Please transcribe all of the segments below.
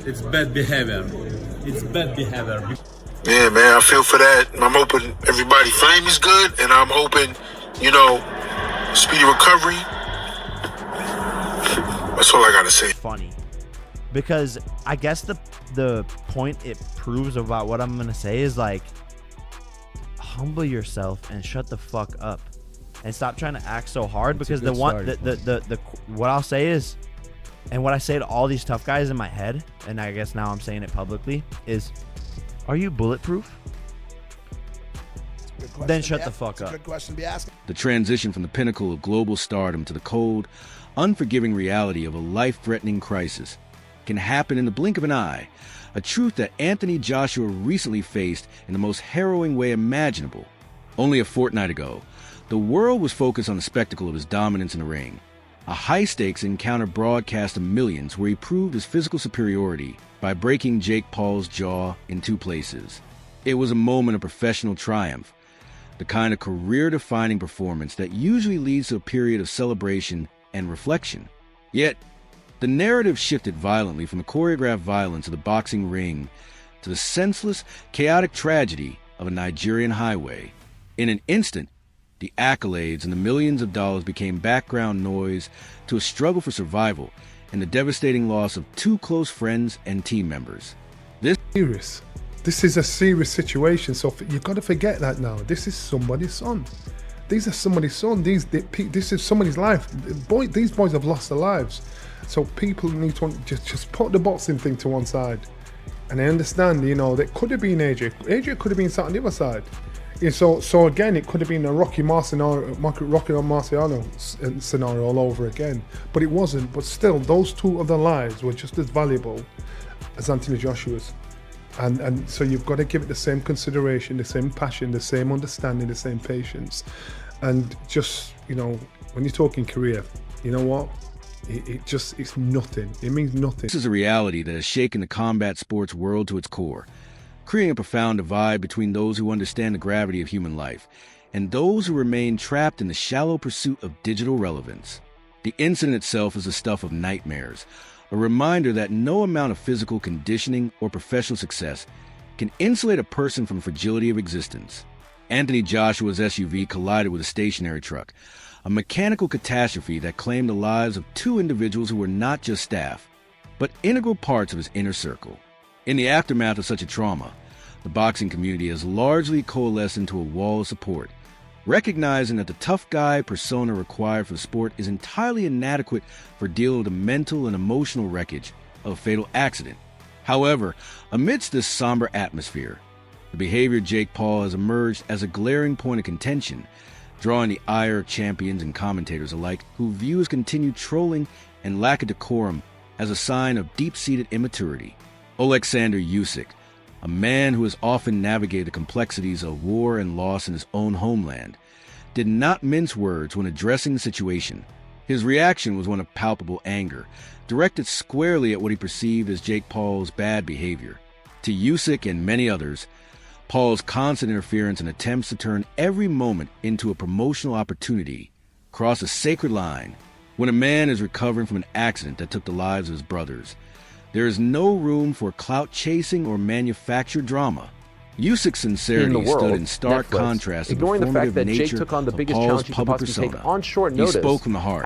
It's bad behavior. It's bad behavior. Yeah, man, I feel for that. I'm hoping everybody fame is good, and I'm hoping, speedy recovery. That's all I gotta say. Funny, because I guess the point it proves about what I'm gonna say is like, humble yourself and shut the fuck up, and stop trying to act so hard. Because the what I'll say is, and what I say to all these tough guys in my head, and I guess now I'm saying it publicly, is, are you bulletproof? Then shut the fuck up. Good question to be asking. The transition from the pinnacle of global stardom to the cold, unforgiving reality of a life-threatening crisis can happen in the blink of an eye, a truth that Anthony Joshua recently faced in the most harrowing way imaginable. Only a fortnight ago, the world was focused on the spectacle of his dominance in the ring, a high-stakes encounter broadcast to millions where he proved his physical superiority by breaking Jake Paul's jaw in 2 places. It was a moment of professional triumph, the kind of career-defining performance that usually leads to a period of celebration and reflection. Yet, the narrative shifted violently from the choreographed violence of the boxing ring to the senseless, chaotic tragedy of a Nigerian highway. In an instant, the accolades and the millions of dollars became background noise to a struggle for survival and the devastating loss of 2 close friends and team members. This is a serious situation, so you've got to forget that now. This is somebody's son. These are somebody's son. This is somebody's life. These boys have lost their lives. So people need to just put the boxing thing to one side. And I understand, that could have been AJ. AJ could have been sat on the other side. Yeah, so again, it could have been a Rocky Marciano scenario all over again. But it wasn't. But still, those 2 other lives were just as valuable as Anthony Joshua's. And so you've got to give it the same consideration, the same passion, the same understanding, the same patience. And just, when you're talking career, you know what? It's nothing. It means nothing. This is a reality that has shaken the combat sports world to its core, creating a profound divide between those who understand the gravity of human life and those who remain trapped in the shallow pursuit of digital relevance. The incident itself is the stuff of nightmares, a reminder that no amount of physical conditioning or professional success can insulate a person from the fragility of existence. Anthony Joshua's SUV collided with a stationary truck, a mechanical catastrophe that claimed the lives of 2 individuals who were not just staff, but integral parts of his inner circle. In the aftermath of such a trauma, the boxing community has largely coalesced into a wall of support, recognizing that the tough guy persona required for the sport is entirely inadequate for dealing with the mental and emotional wreckage of a fatal accident. However, amidst this somber atmosphere, the behavior of Jake Paul has emerged as a glaring point of contention, drawing the ire of champions and commentators alike who view his continued trolling and lack of decorum as a sign of deep-seated immaturity. Oleksandr Usyk, a man who has often navigated the complexities of war and loss in his own homeland, did not mince words when addressing the situation. His reaction was one of palpable anger, directed squarely at what he perceived as Jake Paul's bad behavior. To Usyk and many others, Paul's constant interference and attempts to turn every moment into a promotional opportunity cross a sacred line. When a man is recovering from an accident that took the lives of his brothers, there is no room for clout chasing or manufactured drama. Usyk's sincerity stood in stark contrast to the performative nature of Paul's public persona. He spoke from the heart,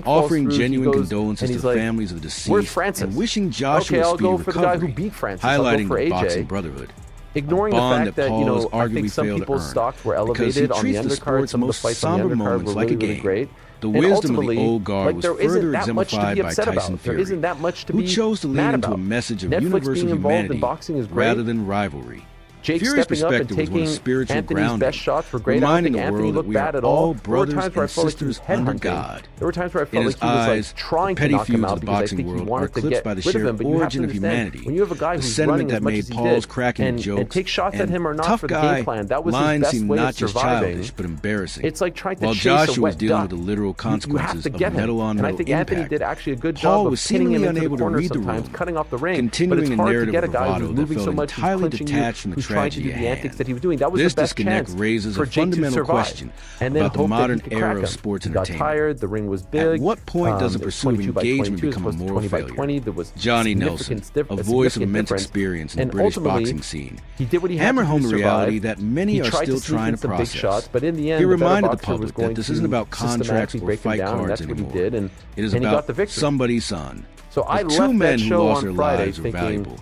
offering genuine condolences to the families of the deceased and wishing Joshua a speedy recovery, highlighting the boxing brotherhood. Ignoring the fact that, I think some people's stocks were elevated on the undercard, some of the fights on the undercard were really, really great. The wisdom of the old guard was further exemplified by Tyson Fury, who chose to lean into a message of universal humanity rather than rivalry. Jake Fury's stepping up and perspective was one of taking spiritual Anthony's grounding, best shots were great. I don't reminding think the Anthony world that looked we bad are at all. all There were brothers times where I and felt like he was sisters under headhunting. God. There were times where I In felt his like he was eyes, trying the to petty knock him feuds out of the because I boxing think he world are wanted to eclipsed get by the rid of sheer him. But you have to origin of understand, humanity, when you have a guy the who's sentiment running that as much made as he Paul's did, cracking and jokes take shots at and him or not tough for the guy game plan, that was his lines best seemed way of not just surviving. childish but embarrassing. It's like trying to While chase Joshua a was wet dealing duck. with the literal You have consequences to of get him. metal-on-metal And I think impact, Anthony did actually a good Paul job was of pinning seemingly him into unable the to corner read the sometimes, room, cutting off the ring. But continuing it's a hard to narrative get a of guy bravado who's that moving felt so much, who's entirely clinching you, detached from the who's trying to do tragedy the at antics hand. that he was doing. That was This the best disconnect chance raises for a Jake to fundamental survive. question And then about the hope that he modern could era crack of him. sports He got entertainment. tired. The ring was big. At what point does the it was pursuit of 22 by engagement 22 as become a opposed to moral 20 by failure? 20. There was Johnny Nelson, significant a voice of significant immense difference. experience in the And British ultimately, boxing scene, he did what he had hammered to do home to the survive. reality that many He are tried still to sneak trying in to some big process. shots, but in the end, He the better reminded the boxer was public going that this to isn't about contracts systematically or break him fight down, and cards that's what anymore. he did, and It is he about got the victory. somebody's son. So I The left two that men who show lost on their Friday lives are thinking, valuable,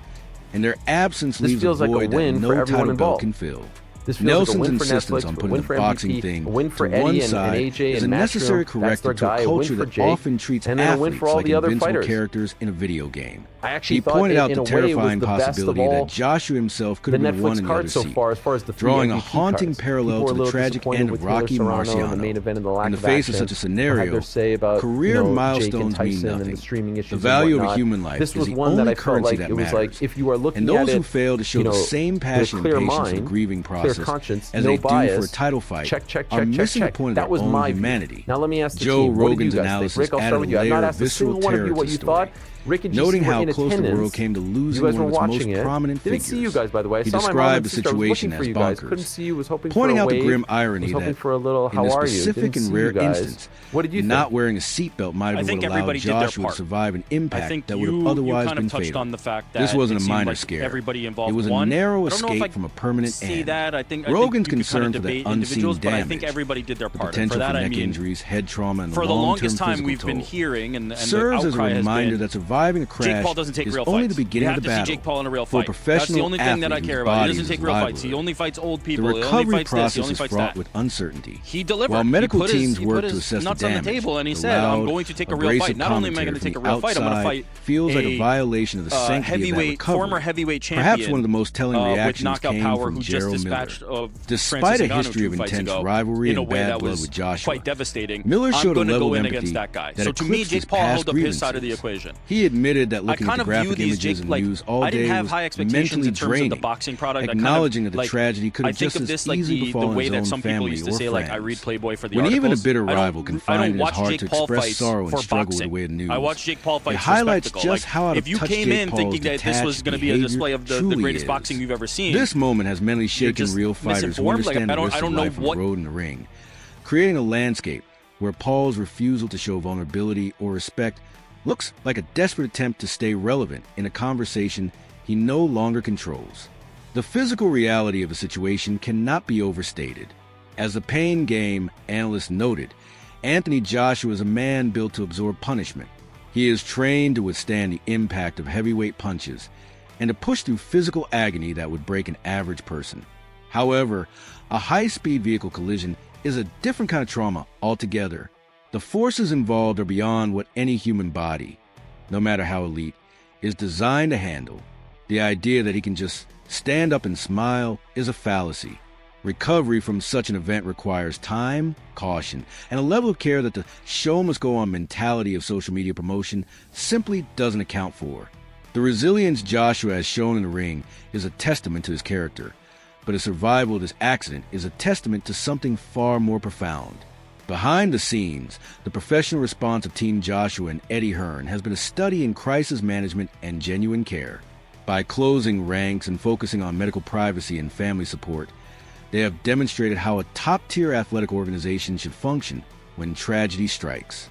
and their absence this leaves feels a like a void win that for no everyone title belt involved. can fill. This feels Nelson's like a win for insistence Netflix, on a putting win the for boxing MVP, thing a win for to Eddie one and side AJ is a and necessary Matchroom. That's their corrective to guy. a A win culture for that Jake, often treats and then a win athletes for all like the other invincible fighters. characters in a video game. I actually He thought pointed out in the a way it was terrifying the best possibility of all that Joshua himself could the have been one Netflix in the other cards so seat, far, as far as the three drawing a MVP haunting cards. parallel People to were a the little tragic disappointed end with of Taylor Rocky Serrano in the main Marciano. event and the lack In the of face of action, such a or scenario, had their say about, career Jake and milestones mean Tyson and nothing. the streaming issues The and value of a whatnot. human life This is was the one only that I felt currency like that it was like matters. if you are looking And those at who it, fail to show the same passion and clear patience mind, in the grieving clear process conscience, as no they do bias, for a title fight check, are missing the check. point of That their was own my view. humanity. Now let me ask the Joe team, what did Rogan's you guys analysis think? Rick, I'll added start with a you. I've layer not of asked a visceral single one of terror you to what the you story. thought. Rick and Noting GC were how in close the attendance. world came to losing You guys one were of its most watching it. prominent Didn't figures. see you guys, by the way. I He saw my mom described and the sister. I was situation looking for as you guys. bonkers, Couldn't see you. Was hoping pointing for a out the wave. grim irony was hoping that for a little, in how this are you? specific Didn't and see rare you guys. instance, What did you not think? wearing a seatbelt might I have think allowed everybody did their Joshua to part. survive an I impact think that would have you otherwise kind been of touched fatal. on the fact that This wasn't it a seemed minor like scare. everybody involved It was a won. narrow I don't know if I escape from a permanent see end. that. I think Rogan's you could concern kind for of the debate unseen individuals, but I think damage, everybody did their the part. potential For that, for I neck mean, injuries, head trauma, and for the long-term longest time physical we've been toll. hearing, and the Serves as a outcry has reminder been, that surviving a crash Jake Paul doesn't take is real only fights. the beginning You of have the to see battle. Jake Paul in a real For a fight. That's the professional only thing that I athlete care whose about. He body doesn't is take his real fights. He livelihood. only fights old The people. He only recovery fights this. He process only is fights fraught that. with uncertainty. He delivered. While medical he put his, teams he work put to his assess nuts the on the damage, table, and he the said, "I'm loud, going to take a real abrasive fight. Not only am I going to commentary take a from real the fight, I'm going to outside fight feels like a violation of the sanctity of that heavyweight, recovery. former heavyweight champion, Perhaps one of the most telling with reactions knockout came power, from who just Gerald dispatched Miller. of Despite Francis a Ngannou history of 2 fights intense ago, rivalry in a and way bad that blood was with Joshua, quite devastating. Miller I'm showed a going to level go of in empathy against that guy. that So to me, eclipsed his Jake Paul past held up his side of the grievances. equation. He admitted that I looking at kind the of view graphic these images Jake and like news all I didn't day have was high expectations mentally in terms of draining, the boxing product. acknowledging that the like, tragedy could I have think just of as this like easily the befallen way his that own some people family used to or say, like I friends. read Playboy for the When articles. even a bitter I rival can don't find it watch hard Jake to Paul express fights sorrow and for struggle the boxing. way the news. I watch Jake Paul fights It for highlights spectacle. just Like, how out of if you touch came Jake in Paul's thinking that this was detached going to be a behavior display of the truly greatest is. boxing you've ever seen, This moment has mentally you're shaken just real fighters who misinformed. Like, understand the risks I of don't know life on what the road and the ring, creating a landscape where Paul's refusal to show vulnerability or respect looks like a desperate attempt to stay relevant in a conversation he no longer controls. The physical reality of a situation cannot be overstated. As the Pain Game analyst noted, Anthony Joshua is a man built to absorb punishment. He is trained to withstand the impact of heavyweight punches and to push through physical agony that would break an average person. However, a high-speed vehicle collision is a different kind of trauma altogether. The forces involved are beyond what any human body, no matter how elite, is designed to handle. The idea that he can just stand up and smile is a fallacy. Recovery from such an event requires time, caution, and a level of care that the show must go on mentality of social media promotion simply doesn't account for. The resilience Joshua has shown in the ring is a testament to his character, but his survival of this accident is a testament to something far more profound. Behind the scenes, the professional response of Team Joshua and Eddie Hearn has been a study in crisis management and genuine care. By closing ranks and focusing on medical privacy and family support, they have demonstrated how a top-tier athletic organization should function when tragedy strikes.